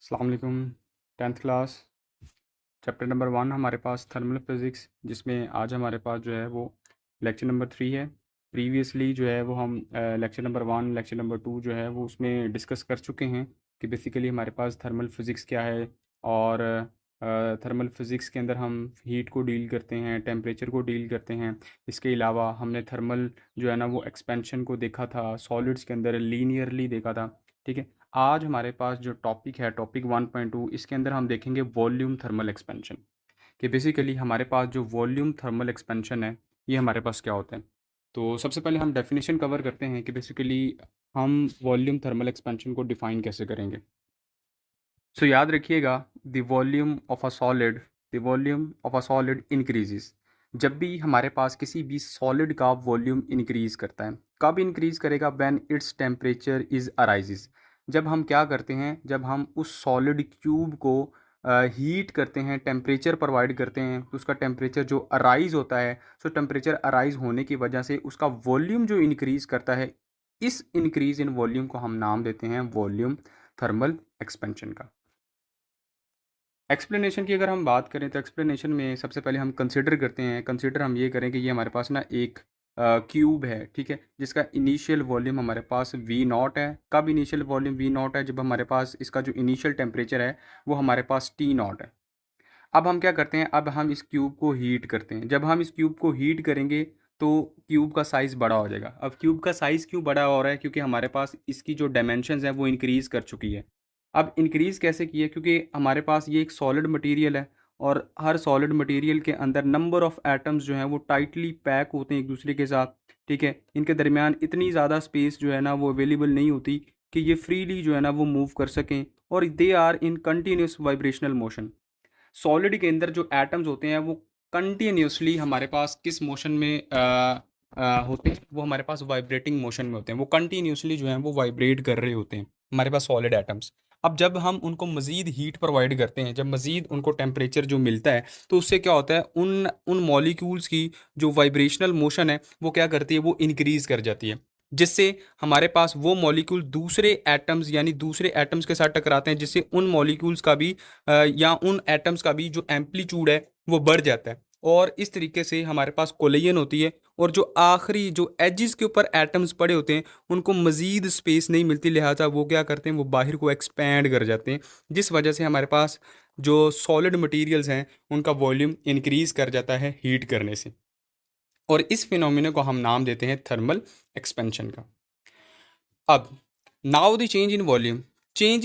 अस्सलाम वालेकुम। 10th class chapter number 1 हमारे पास थर्मल फिज़िक्स, जिसमें आज हमारे पास जो है वो लेक्चर नंबर 3 है। प्रीवियसली जो है वो हम लेक्चर नंबर 1 लेक्चर नंबर 2 जो है वो उसमें डिस्कस कर चुके हैं कि बेसिकली हमारे पास थर्मल फिज़िक्स क्या है। और थर्मल फिज़िक्स के अंदर हम हीट को डील करते हैं, टेम्परेचर को डील करते हैं। इसके अलावा हमने थर्मल जो है ना वो एक्सपेंशन को देखा था, सॉलिड्स के अंदर लीनियरली देखा था। ठीक है। आज हमारे पास जो टॉपिक है, टॉपिक 1.2, इसके अंदर हम देखेंगे वॉल्यूम थर्मल एक्सपेंशन। कि बेसिकली हमारे पास जो वॉल्यूम थर्मल एक्सपेंशन है ये हमारे पास क्या होता है। तो सबसे पहले हम डेफिनेशन कवर करते हैं कि बेसिकली हम वॉल्यूम थर्मल एक्सपेंशन को डिफ़ाइन कैसे करेंगे। सो याद रखिएगा, the volume of a solid the volume of a solid increases. जब भी हमारे पास किसी भी सॉलिड का वॉल्यूम इंक्रीज़ करता है, कब इंक्रीज़ करेगा? When its temperature is arises. जब हम क्या करते हैं, जब हम उस सॉलिड क्यूब को हीट करते हैं, टेम्परेचर प्रोवाइड करते हैं, तो उसका टेम्परेचर जो अराइज़ होता है, सो टेम्परेचर अराइज़ होने की वजह से उसका वॉल्यूम जो इंक्रीज़ करता है, इस इंक्रीज़ इन वॉल्यूम को हम नाम देते हैं वॉल्यूम थर्मल एक्सपेंशन का। एक्सप्लेनेशन की अगर हम बात करें तो एक्सप्लेनेशन में सबसे पहले हम कंसिडर करते हैं, कंसिडर हम ये करें कि ये हमारे पास ना एक क्यूब है, ठीक है, जिसका इनिशियल वॉल्यूम हमारे पास वी नॉट है। कब इनिशियल वॉल्यूम वी नॉट है? जब हमारे पास इसका जो इनिशियल टेम्परेचर है वो हमारे पास टी नॉट है। अब हम क्या करते हैं, अब हम इस क्यूब को हीट करते हैं। जब हम इस क्यूब को हीट करेंगे तो क्यूब का साइज़ बड़ा हो जाएगा। अब क्यूब का साइज़ क्यों बड़ा हो रहा है? क्योंकि हमारे पास इसकी जो डायमेंशंस हैं वो इंक्रीज़ कर चुकी है। अब इंक्रीज़ कैसे की है? क्योंकि हमारे पास ये एक सॉलिड मटेरियल है और हर सॉलिड मटेरियल के अंदर नंबर ऑफ़ एटम्स जो हैं वो टाइटली पैक होते हैं एक दूसरे के साथ, ठीक है। इनके दरमियान इतनी ज़्यादा स्पेस जो है ना वो अवेलेबल नहीं होती कि ये फ्रीली जो है ना वो मूव कर सकें, और they are in continuous vibrational motion. Solid के अंदर जो एटम्स होते हैं वो कंटिन्यूसली हमारे पास किस मोशन में होते हैं? वो हमारे पास वाइब्रेटिंग मोशन में होते हैं। वो कंटिन्यूसली जो है वो वाइब्रेट कर रहे होते हैं हमारे पास सॉलिड एटम्स। अब जब हम उनको मज़ीद हीट प्रोवाइड करते हैं, जब मज़ीद उनको टेम्परेचर जो मिलता है, तो उससे क्या होता है, उन उन मॉलिक्यूल्स की जो वाइब्रेशनल मोशन है वो क्या करती है, वो इंक्रीज़ कर जाती है, जिससे हमारे पास वो मॉलिक्यूल दूसरे एटम्स यानी दूसरे एटम्स के साथ टकराते हैं, जिससे उन मॉलिक्यूल्स का भी या उन एटम्स का भी जो एम्पलीट्यूड है वो बढ़ जाता है। और इस तरीके से हमारे पास कोलिजन होती है, और जो आखिरी जो एजेस के ऊपर एटम्स पड़े होते हैं उनको मज़ीद स्पेस नहीं मिलती, लिहाजा वो क्या करते हैं, वो बाहर को एक्सपैंड कर जाते हैं, जिस वजह से हमारे पास जो सॉलिड मटेरियल्स हैं उनका वॉल्यूम इंक्रीज़ कर जाता है हीट करने से। और इस फिनोमिना को हम नाम देते हैं थर्मल एक्सपेंशन का। अब now the change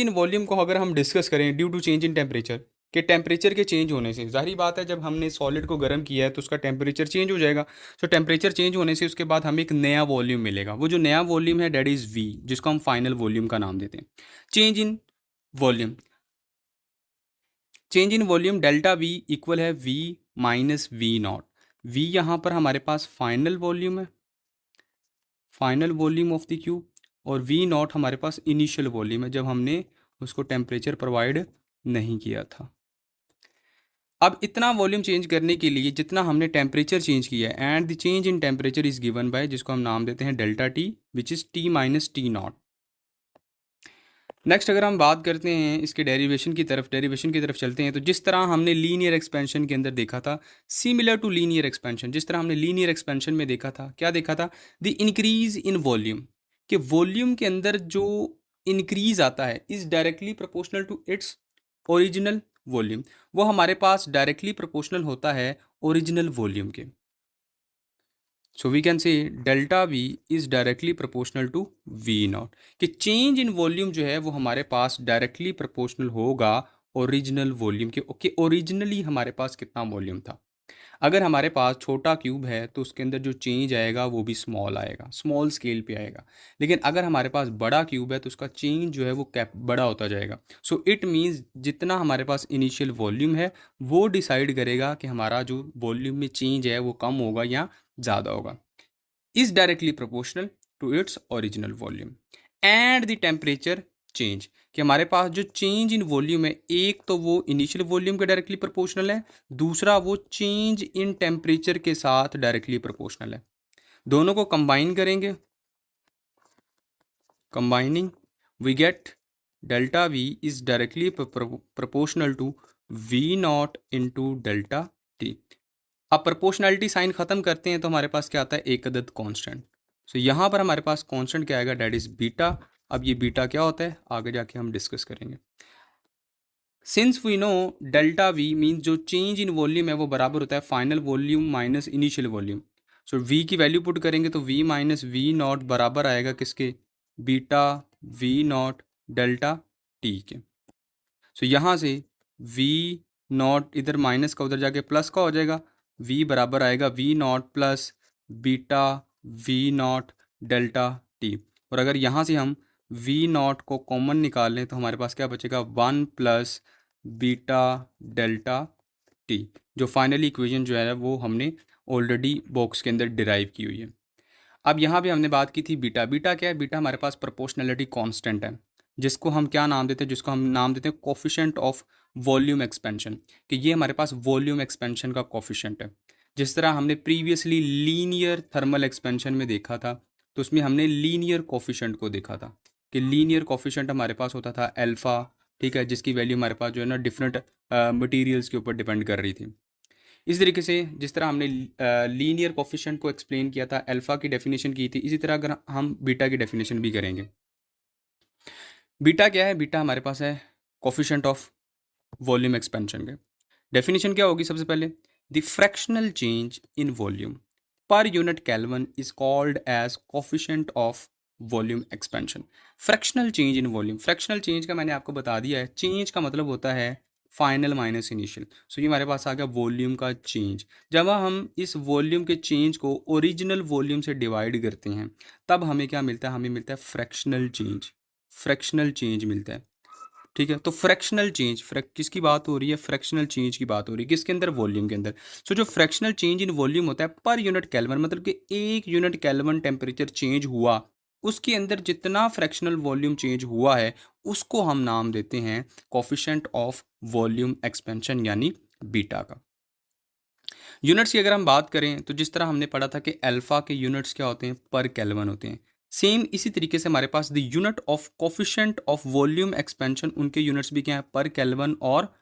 in volume को अगर हम डिस्कस करें due to change in temperature, के टेम्परेचर के चेंज होने से जाहिर बात है, जब हमने सॉलिड को गर्म किया है तो उसका टेम्परेचर चेंज हो जाएगा। सो टेम्परेचर चेंज होने से उसके बाद हमें एक नया वॉल्यूम मिलेगा। वो जो नया वॉल्यूम है डेट इज़ वी, जिसको हम फाइनल वॉल्यूम का नाम देते हैं। Change in volume change in volume delta V equal है V minus V naught. V यहाँ पर हमारे पास फाइनल वॉल्यूम है, final volume of the cube, और वी नॉट हमारे पास इनिशियल वॉल्यूम है जब हमने उसको टेम्परेचर प्रोवाइड नहीं किया था। अब इतना वॉल्यूम चेंज करने के लिए जितना हमने टेम्परेचर चेंज किया है, and the change in temperature is given by, जिसको हम नाम देते हैं delta T, which is T minus T not. Next अगर हम बात करते हैं इसके डेरिवेशन की तरफ चलते हैं, तो जिस तरह हमने लीनियर एक्सपेंशन के अंदर देखा था, सिमिलर टू लीनियर एक्सपेंशन, जिस तरह हमने लीनियर एक्सपेंशन में देखा था, क्या देखा था? द इंक्रीज इन वॉल्यूम, कि वॉल्यूम के अंदर जो इंक्रीज आता है is directly proportional to its original volume. वो हमारे पास डायरेक्टली प्रोपोर्शनल होता है ओरिजिनल वॉल्यूम के। So we can say delta V is directly proportional to V naught, कि चेंज इन वॉल्यूम जो है वो हमारे पास डायरेक्टली प्रोपोर्शनल होगा ओरिजिनल वॉल्यूम के। ओके, ओरिजिनली हमारे पास कितना वॉल्यूम था? अगर हमारे पास छोटा क्यूब है तो उसके अंदर जो चेंज आएगा वो भी स्मॉल आएगा, स्मॉल स्केल पे आएगा। लेकिन अगर हमारे पास बड़ा क्यूब है तो उसका चेंज जो है वो कैप बड़ा होता जाएगा। सो इट मीन्स जितना हमारे पास इनिशियल वॉल्यूम है वो डिसाइड करेगा कि हमारा जो वॉल्यूम में चेंज है वो कम होगा या ज़्यादा होगा। Is directly proportional to its original volume and the temperature change, कि हमारे पास जो चेंज इन वॉल्यूम है, एक तो वो इनिशियल वॉल्यूम के डायरेक्टली प्रोपोर्शनल है, दूसरा वो चेंज इन टेम्परेचर के साथ डायरेक्टली प्रोपोर्शनल है। दोनों को कंबाइन करेंगे, combining we get delta V is directly proportional to V naught into delta T. अब प्रोपोर्शनैलिटी साइन खत्म करते हैं तो हमारे पास क्या आता है, एक अदद कांस्टेंट। सो यहाँ पर हमारे पास कांस्टेंट क्या आएगा, डेट इज बीटा। अब ये बीटा क्या होता है आगे जाके हम डिस्कस करेंगे। Since we know delta V means जो चेंज इन वॉल्यूम है वो बराबर होता है final volume minus initial volume. So V की वैल्यू पुट करेंगे तो वी माइनस वी नॉट बराबर आएगा किसके, beta V naught delta T के। सो यहाँ से वी नॉट इधर माइनस का उधर जाके प्लस का हो जाएगा, वी बराबर आएगा V naught plus beta V naught delta T. और अगर यहाँ से हम वी नॉट को कॉमन निकाल लें तो हमारे पास क्या बचेगा, one plus beta delta T. जो फाइनली इक्वेशन जो है वो हमने ऑलरेडी बॉक्स के अंदर डिराइव की हुई है। अब यहाँ पे हमने बात की थी बीटा। बीटा क्या है, बीटा हमारे पास प्रोपोर्शनैलिटी कांस्टेंट है, जिसको हम क्या नाम देते हैं, जिसको हम नाम देते हैं कोफिशिएंट ऑफ वॉल्यूम एक्सपेंशन, कि ये हमारे पास वॉल्यूम एक्सपेंशन का कोफिशिएंट है। जिस तरह हमने प्रीवियसली लीनियर थर्मल एक्सपेंशन में देखा था, तो उसमें हमने लीनियर कोफिशिएंट को देखा था कि लीनियर कोफिशिएंट हमारे पास होता था अल्फ़ा, ठीक है, जिसकी वैल्यू हमारे पास जो है ना डिफरेंट मटीरियल्स के ऊपर डिपेंड कर रही थी। इस तरीके से जिस तरह हमने लीनियर कोफिशिएंट को एक्सप्लेन किया था, अल्फ़ा की डेफिनेशन की थी, इसी तरह अगर हम बीटा की डेफिनेशन भी करेंगे। बीटा क्या है, बीटा हमारे पास है कोफिशिएंट ऑफ वॉल्यूम एक्सपेंशन के। डेफिनेशन क्या होगी, सबसे पहले the fractional change in volume per unit kelvin is called as coefficient of volume expansion. Fractional change in volume, fractional change का मैंने आपको बता दिया है, चेंज का मतलब होता है फाइनल माइनस इनिशियल। सो ये हमारे पास आ गया वॉल्यूम का चेंज। जब हम इस वॉल्यूम के चेंज को ओरिजिनल वॉल्यूम से डिवाइड करते हैं तब हमें क्या मिलता है, हमें मिलता है फ्रैक्शनल चेंज। फ्रैक्शनल चेंज मिलता है, ठीक है। तो फ्रैक्शनल चेंज, किसकी बात हो रही है, फ्रैक्शनल चेंज की बात हो रही है, किसके अंदर, वॉल्यूम के अंदर। सो जो फ्रैक्शनल चेंज इन वॉल्यूम होता है पर यूनिट केल्विन, मतलब कि एक यूनिट केल्विन टेम्परेचर चेंज हुआ उसके अंदर जितना फ्रैक्शनल वॉल्यूम चेंज हुआ है उसको हम नाम देते हैं कोफिशिएंट ऑफ वॉल्यूम एक्सपेंशन, यानी बीटा का। यूनिट्स की अगर हम बात करें तो जिस तरह हमने पढ़ा था कि अल्फा के यूनिट्स क्या होते हैं, पर केल्विन होते हैं, सेम इसी तरीके से हमारे पास the unit of coefficient of volume expansion, उनके यूनिट्स भी क्या है, पर केल्विन और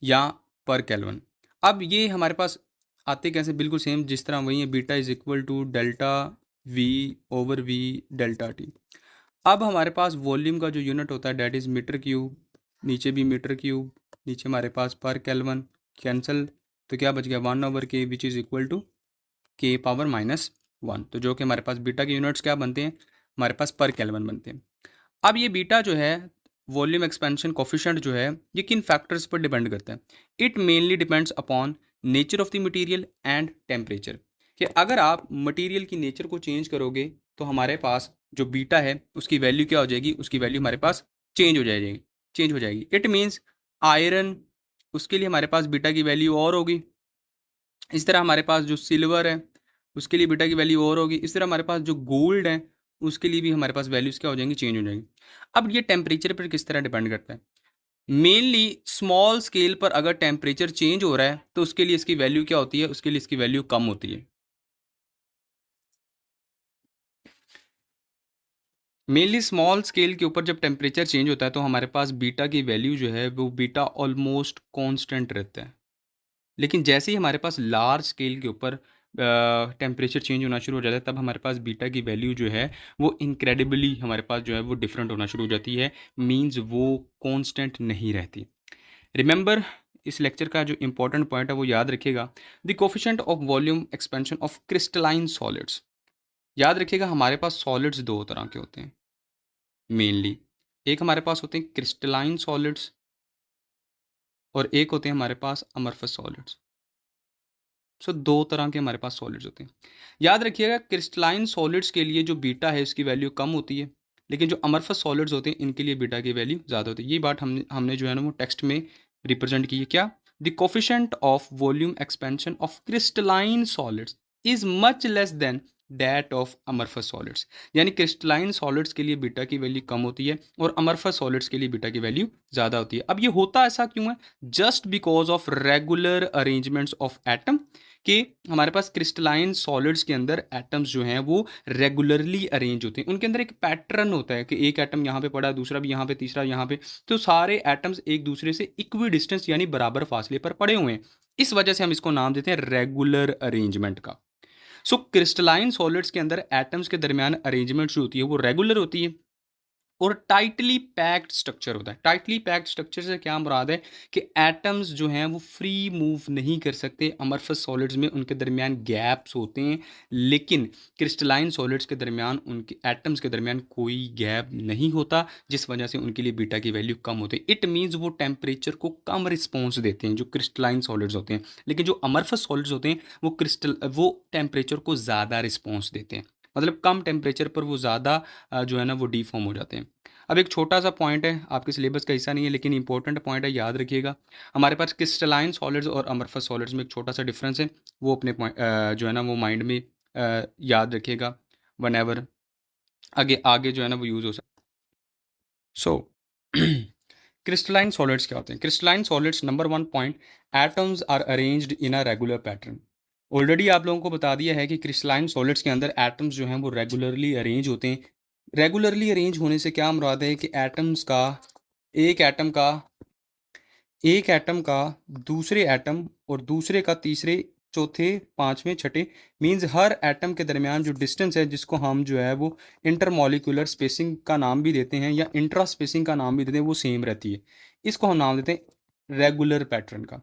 या पर केल्विन। अब ये हमारे पास आते कैसे, बिल्कुल सेम जिस तरह वही है, beta is equal to delta V over V delta T. अब हमारे पास वॉल्यूम का जो यूनिट होता है डेट इज़ मीटर क्यूब, नीचे भी मीटर क्यूब, नीचे हमारे पास पर केल्विन, कैंसिल, तो क्या बच गया, वन ओवर के विच इज़ इक्वल टू के पावर माइनस वन। तो जो कि हमारे पास बीटा के यूनिट्स क्या बनते हैं, हमारे पास पर केल्विन बनते हैं। अब ये बीटा जो है वॉल्यूम एक्सपेंशन कोफिशिएंट जो है, ये किन फैक्टर्स पर डिपेंड करता है, it mainly depends upon nature of the material and temperature. कि अगर आप मटेरियल की नेचर को चेंज करोगे तो हमारे पास जो बीटा है उसकी वैल्यू क्या हो जाएगी, उसकी वैल्यू हमारे पास चेंज हो जाएगी। इट मीन्स आयरन, उसके लिए हमारे पास बीटा की वैल्यू और होगी। इस तरह हमारे पास जो सिल्वर है उसके लिए बीटा की वैल्यू और होगी। इस तरह हमारे पास जो गोल्ड है उसके लिए भी हमारे पास वैल्यूज़ क्या हो जाएंगी, चेंज हो जाएंगी। अब ये टेम्परेचर पर किस तरह डिपेंड करता है, मेनली स्मॉल स्केल पर अगर टेम्परेचर चेंज हो रहा है तो उसके लिए इसकी वैल्यू क्या होती है, उसके लिए इसकी वैल्यू कम होती है। मेनली स्मॉल स्केल के ऊपर जब टेम्परेचर चेंज होता है तो हमारे पास बीटा की वैल्यू जो है वो बीटा ऑलमोस्ट कांस्टेंट रहता है। लेकिन जैसे ही हमारे पास लार्ज स्केल के ऊपर टेम्परेचर चेंज होना शुरू हो जाता है तब हमारे पास बीटा की वैल्यू जो है वो इनक्रेडिबली हमारे पास जो है वो डिफरेंट होना शुरू हो जाती है, मींस वो कांस्टेंट नहीं रहती। रिमेंबर, इस लेक्चर का जो इंपॉर्टेंट पॉइंट है वो याद रखिएगा, the coefficient of volume expansion of crystalline solids. याद रखिएगा हमारे पास सॉलिड्स दो तरह के होते हैं मेनली, एक हमारे पास होते हैं क्रिस्टलाइन सॉलिड्स और एक होते हैं हमारे पास अमरफस सॉलिड्स। सो दो तरह के हमारे पास सॉलिड्स होते हैं। याद रखिएगा क्रिस्टलाइन सॉलिड्स के लिए जो बीटा है इसकी वैल्यू कम होती है, लेकिन जो अमरफस सॉलिड्स होते हैं इनके लिए बीटा की वैल्यू ज़्यादा होती है। ये बात हमने जो है ना वो टेक्स्ट में रिप्रेजेंट की है। क्या, the coefficient of volume expansion of crystalline solids is much less than that of amorphous solids. यानी क्रिस्टलाइन सॉलिड्स के लिए बीटा की वैल्यू कम होती है और अमरफस सॉलिड्स के लिए बीटा की वैल्यू ज़्यादा होती है। अब ये होता ऐसा क्यों है? Just because of regular arrangements of atom, कि हमारे पास क्रिस्टलाइन सॉलिड्स के अंदर एटम्स जो हैं वो रेगुलरली अरेंज होते हैं। उनके अंदर एक पैटर्न होता है कि एक एटम यहाँ पे पड़ा, दूसरा भी यहाँ पे, तीसरा यहाँ पे, तो सारे एटम्स एक दूसरे से इक्वी डिस्टेंस यानी बराबर फासले पर पड़े हुए हैं। इस वजह से हम इसको नाम देते हैं रेगुलर अरेंजमेंट का। सो क्रिस्टलाइन सॉलिड्स के अंदर एटम्स के दरमियान अरेंजमेंट जो होती है वो रेगुलर होती है और टाइटली पैक्ड स्ट्रक्चर होता है। टाइटली पैक्ड स्ट्रक्चर से क्या मुराद है कि एटम्स जो हैं वो फ्री मूव नहीं कर सकते। अमरफस सॉलिड्स में उनके दरमियान गैप्स होते हैं, लेकिन क्रिस्टलाइन सॉलिड्स के दरमियान, उनके एटम्स के दरमियान कोई गैप नहीं होता, जिस वजह से उनके लिए बीटा की वैल्यू कम होती है। इट मीन्स वो टेम्परेचर को कम रिस्पॉन्स देते हैं जो क्रिस्टलाइन सॉलिड्स होते हैं, लेकिन जो अमरफस सॉलिड्स होते हैं वो टेम्परेचर को ज़्यादा रिस्पॉन्स देते हैं। मतलब कम टेम्परेचर पर वो ज़्यादा जो है ना वो डीफॉर्म हो जाते हैं। अब एक छोटा सा पॉइंट है, आपके सिलेबस का हिस्सा नहीं है लेकिन इंपॉर्टेंट पॉइंट है, याद रखिएगा। हमारे पास क्रिस्टलाइन सॉलिड्स और अमरफस सॉलिड्स में एक छोटा सा डिफरेंस है, वो अपने पॉइंट जो है ना वो माइंड में याद रखिएगा वन एवर आगे आगे जो है ना वो यूज़ हो सकता है। सो क्रिस्टलाइन सॉलिड्स क्या होते हैं? Crystalline solids, number one point, atoms are arranged in a regular pattern. Already आप लोगों को बता दिया है कि क्रिस्टलाइन सॉलिड्स के अंदर एटम्स जो हैं वो रेगुलरली अरेंज होते हैं। रेगुलरली अरेंज होने से क्या मुराद है कि एटम्स का, एक एटम का एक एटम का दूसरे एटम और दूसरे का तीसरे, चौथे, पांचवें, छठे, मींस हर एटम के दरमियान जो डिस्टेंस है, जिसको हम जो है वो इंटरमॉलिक्यूलर स्पेसिंग का नाम भी देते हैं या इंट्रा स्पेसिंग का नाम भी देते हैं, वो सेम रहती है। इसको हम नाम देते हैं रेगुलर पैटर्न का।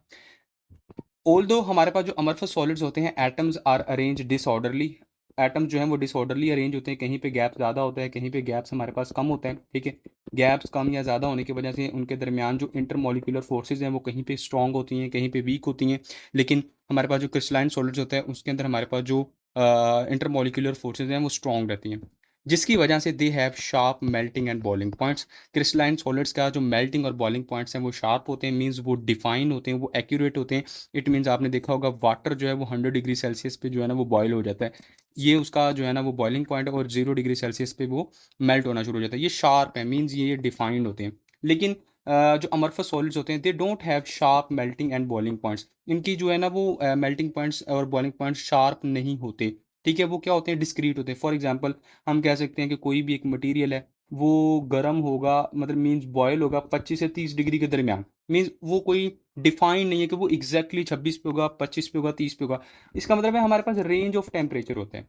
ऑल्दो हमारे पास जो अमरफस सॉलिड्स होते हैं, atoms are arrange disorderly. Atom जो हैं वो डिसऑर्डरली अरेंज होते हैं, कहीं पे गैप ज़्यादा होता है, कहीं पे गैप्स हमारे पास कम होता है। ठीक है, गैप्स कम या ज़्यादा होने की वजह से उनके दरमियान जो इंटरमॉलिक्यूलर फोर्सेज हैं वो कहीं पे स्ट्रॉन्ग होती हैं, कहीं पे वीक होती हैं। लेकिन हमारे पास जो क्रिस्टलाइन सॉलिड्स होता है उसके अंदर हमारे पास जो इंटरमॉलिक्यूलर फोर्सेज हैं वो स्ट्रॉन्ग रहती हैं, जिसकी वजह से they have sharp melting and boiling points. Crystalline solids का जो मेल्टिंग और बॉइलिंग पॉइंट्स हैं वो शार्प होते हैं, मींस वो डिफाइन होते हैं, वो एक्यूरेट होते हैं। इट मीन्स आपने देखा होगा वाटर जो है वो 100 डिग्री सेल्सियस पे जो है ना वो बॉयल हो जाता है, ये उसका जो है ना वो बॉइलिंग पॉइंट है, और 0 डिग्री सेल्सियस पे वो मेल्ट होना शुरू हो जाता है। ये शार्प है, मीन्स ये डिफाइंड होते हैं। लेकिन जो अमरफस सॉलिड्स होते हैं, they don't have sharp melting and boiling points. इनकी जो है ना वो मेल्टिंग पॉइंट्स और बॉइलिंग पॉइंट्स शार्प नहीं होते। ठीक है, वो क्या होते हैं? डिस्क्रीट होते हैं। फॉर एग्जांपल हम कह सकते हैं कि कोई भी एक मटेरियल है वो गर्म होगा, मतलब मींस बॉयल होगा 25 से 30 डिग्री के दरमियान, मींस वो कोई डिफाइन नहीं है कि वो एग्जैक्टली 26 पे होगा, 25 पे होगा, 30 पे होगा। इसका मतलब है हमारे पास रेंज ऑफ टेम्परेचर होते हैं,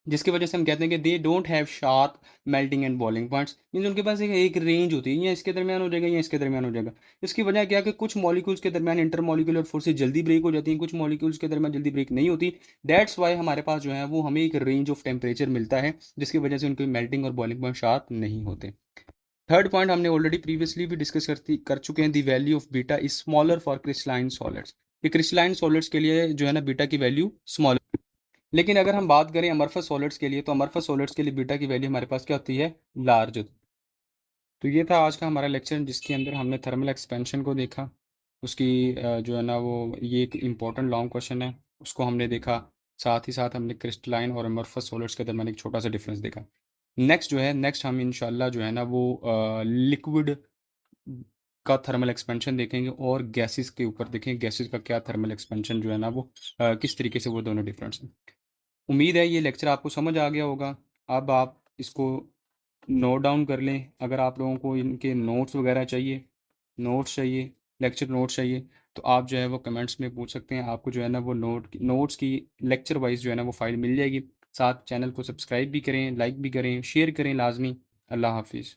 जिसकी वजह से हम कहते हैं कि they don't have sharp melting and boiling points. Means उनके पास एक रेंज होती है, या इसके दरमियान हो जाएगा या इसके दरमियान हो जाएगा। इसकी वजह क्या है कि कुछ मॉलिक्यूल्स के दरमियान इंटरमॉलिक्यूलर फोर्सेज जल्दी ब्रेक हो जाती हैं, कुछ मॉलिक्यूल्स के दरमियान जल्दी ब्रेक नहीं होती। दैट्स वाई हमारे पास जो है वो हमें एक रेंज ऑफ टेम्परेचर मिलता है, जिसकी वजह से उनकी मेल्टिंग और बॉइलिंग पॉइंट शार्प नहीं होते। थर्ड पॉइंट हमने ऑलरेडी प्रीवियसली भी डिस्कस कर चुके हैं, the value of beta is smaller for crystalline solids. ये क्रिस्टलाइन सॉलिड्स के लिए जो है ना बीटा की वैल्यू स्मॉलर। लेकिन अगर हम बात करें अमरफस सॉलिड्स के लिए, तो अमरफस सॉलिड्स के लिए बीटा की वैल्यू हमारे पास क्या होती है? लार्ज होती है। तो ये था आज का हमारा लेक्चर, जिसके अंदर हमने थर्मल एक्सपेंशन को देखा, उसकी जो है ना वो ये एक इम्पॉर्टेंट लॉन्ग क्वेश्चन है, उसको हमने देखा। साथ ही साथ हमने क्रिस्टलाइन और अमरफस सॉलिड्स के दरमियान एक छोटा सा डिफरेंस देखा। नेक्स्ट हम इंशाल्लाह जो है ना वो लिक्विड का थर्मल एक्सपेंशन देखेंगे और गैसेस के ऊपर देखेंगे, गैसेस का क्या थर्मल एक्सपेंशन जो है ना वो किस तरीके से वो दोनों डिफरेंस हैं। उम्मीद है ये लेक्चर आपको समझ आ गया होगा। अब आप इसको नोट डाउन कर लें। अगर आप लोगों को इनके नोट्स चाहिए, लेक्चर नोट्स चाहिए, तो आप जो है वो कमेंट्स में पूछ सकते हैं। आपको जो है ना वो नोट्स की लेक्चर वाइज जो है ना वो फ़ाइल मिल जाएगी। साथ चैनल को सब्सक्राइब भी करें, लाइक भी करें, शेयर करें लाजमी। अल्लाह हाफिज़।